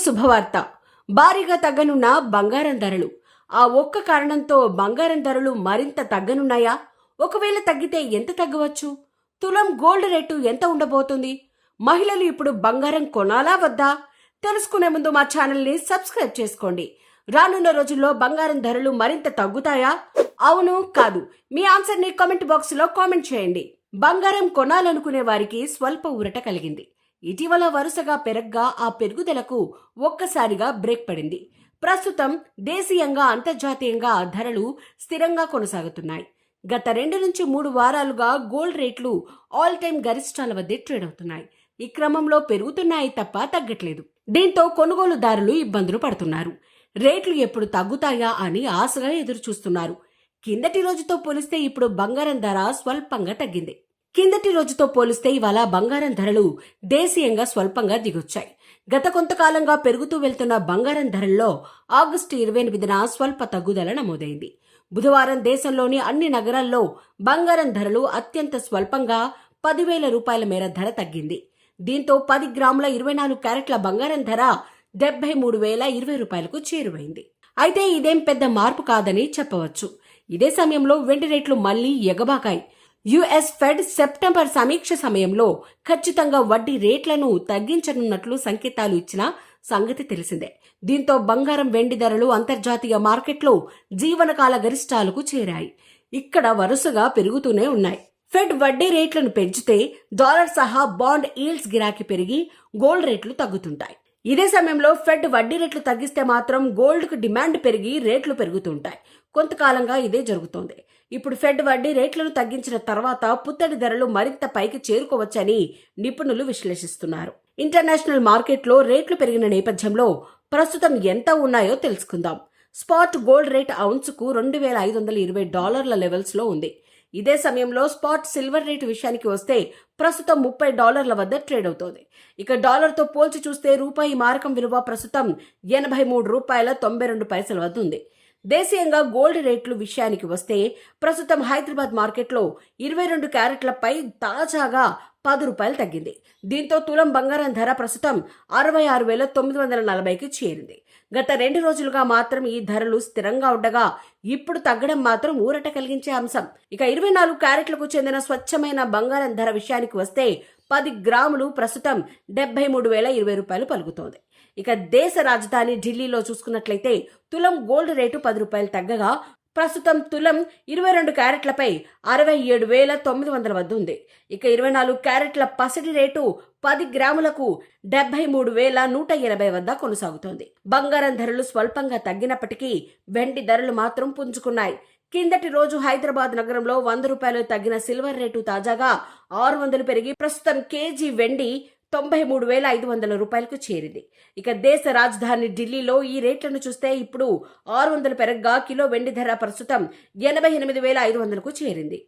శుభవార్త. భారీగా తగ్గనున్న బంగారం ధరలు. ఆ ఒక్క కారణంతో బంగారం ధరలు మరింత తగ్గనున్నాయా? ఒకవేళ తగ్గితే ఎంత తగ్గవచ్చు? తులం గోల్డ్ రేటు ఎంత ఉండబోతుంది? మహిళలు ఇప్పుడు బంగారం కొనాలా వద్దా? తెలుసుకునే ముందు మా ఛానల్ని సబ్స్క్రైబ్ చేసుకోండి. రానున్న రోజుల్లో బంగారం ధరలు మరింత తగ్గుతాయా? అవును కాదు, మీ ఆన్సర్ని కామెంట్ బాక్స్ లో కామెంట్ చేయండి. బంగారం కొనాలనుకునే వారికి స్వల్ప ఊరట కలిగింది. ఇటీవల వరుసగా పెరగ్గా ఆ పెరుగుదలకు ఒక్కసారిగా బ్రేక్ పడింది. ప్రస్తుతం దేశీయంగా అంతర్జాతీయంగా ధరలు స్థిరంగా కొనసాగుతున్నాయి. గత 2 నుంచి 3 వారాలుగా గోల్డ్ రేట్లు ఆల్ టైమ్ గరిష్టాల వద్ద ట్రేడ్ అవుతున్నాయి. ఈ క్రమంలో పెరుగుతున్నాయి తప్ప తగ్గట్లేదు. దీంతో కొనుగోలుదారులు ఇబ్బందులు పడుతున్నారు. రేట్లు ఎప్పుడు తగ్గుతాయా అని ఆశగా ఎదురు చూస్తున్నారు. కిందటి రోజుతో పోలిస్తే ఇప్పుడు బంగారం ధర స్వల్పంగా తగ్గింది. కిందటి రోజుతో పోలిస్తే ఇవాళ బంగారం ధరలు దేశీయంగా స్వల్పంగా దిగొచ్చాయి. గత కొంతకాలంగా పెరుగుతూ వెళ్తున్న బంగారం ధరల్లో ఆగస్టు 28న స్వల్ప తగ్గుదల నమోదైంది. బుధవారం దేశంలోని అన్ని నగరాల్లో బంగారం ధరలు అత్యంత స్వల్పంగా 10,000 రూపాయల మేర ధర తగ్గింది. దీంతో 10 గ్రాముల 24 క్యారెట్ల బంగారం ధర 73,020 రూపాయలకు చేరువైంది. అయితే ఇదేం పెద్ద మార్పు కాదని చెప్పవచ్చు. ఇదే సమయంలో వెండి రేట్లు మళ్లీ ఎగబాకాయి. యుఎస్ ఫెడ్ సెప్టెంబర్ సమీక్ష సమయంలో ఖచ్చితంగా వడ్డీ రేట్లను తగ్గించనున్నట్లు సంకేతాలు ఇచ్చిన సంగతి తెలిసిందే. దీంతో బంగారం వెండి ధరలు అంతర్జాతీయ మార్కెట్లో జీవనకాల గరిష్టాలకు చేరాయి. ఇక్కడ వరుసగా పెరుగుతూనే ఉన్నాయి. ఫెడ్ వడ్డీ రేట్లను పెంచితే డాలర్ సహా బాండ్ ఈల్డ్స్ గిరాకీ పెరిగి గోల్డ్ రేట్లు తగ్గుతుంటాయి. ఇదే సమయంలో ఫెడ్ వడ్డీ రేట్లు తగ్గిస్తే మాత్రం గోల్డ్కు డిమాండ్ పెరిగి రేట్లు పెరుగుతుంటాయి. కొంతకాలంగా ఇదే జరుగుతోంది. ఇప్పుడు ఫెడ్ వడ్డీ రేట్లను తగ్గించిన తర్వాత పుత్తడి ధరలు మరింత పైకి చేరుకోవచ్చని నిపుణులు విశ్లేషిస్తున్నారు. ఇంటర్నేషనల్ మార్కెట్లో రేట్లు పెరిగిన నేపథ్యంలో ప్రస్తుతం ఎంత ఉన్నాయో తెలుసుకుందాం. స్పాట్ గోల్డ్ రేట్ ఔన్సుకు $2,520 లెవెల్స్ లో ఉంది. ఇదే సమయంలో స్పాట్ సిల్వర్ రేటు విషయానికి వస్తే ప్రస్తుతం $30 వద్ద ట్రేడ్ అవుతోంది. ఇక డాలర్తో పోల్చి చూస్తే రూపాయి మారకం విలువ ప్రస్తుతం $83.92 వద్ద ఉంది. దేశీయంగా గోల్డ్ రేట్లు విషయానికి వస్తే ప్రస్తుతం హైదరాబాద్ మార్కెట్లో 22 క్యారెట్లపై తాజాగా ₹10 తగ్గింది. దీంతో తులం బంగారం ధర ప్రస్తుతం 66,940కి చేరింది. గత 2 రోజులుగా మాత్రం ఈ ధరలు స్థిరంగా ఉండగా ఇప్పుడు తగ్గడం మాత్రం ఊరట కలిగించే అంశం. ఇక 24 క్యారెట్లకు చెందిన స్వచ్ఛమైన బంగారం ధర విషయానికి వస్తే 10 గ్రాములు ప్రస్తుతం $73,020 పలుకుతోంది. ఇక దేశ రాజధాని ఢిల్లీలో చూసుకున్నట్లయితే తులం గోల్డ్ రేటు $10 తగ్గగా ప్రస్తుతం తులం 22 క్యారెట్లపై 67,900 వద్ద ఉంది. ఇక 24 క్యారెట్ల పసిడి రేటు 10 గ్రాములకు 73,180 వద్ద కొనసాగుతోంది. బంగారం ధరలు స్వల్పంగా తగ్గినప్పటికీ వెండి ధరలు మాత్రం పుంజుకున్నాయి. కిందటి రోజు హైదరాబాద్ నగరంలో ₹100 తగ్గిన సిల్వర్ రేటు తాజాగా 600 పెరిగి ప్రస్తుతం కేజీ వెండి 93,500 చేరింది. ఇక దేశ రాజధాని ఢిల్లీలో ఈ రేట్లను చూస్తే ఇప్పుడు 600 పెరగ్గా కిలో వెండి ధర ప్రస్తుతం 88,500కు చేరింది.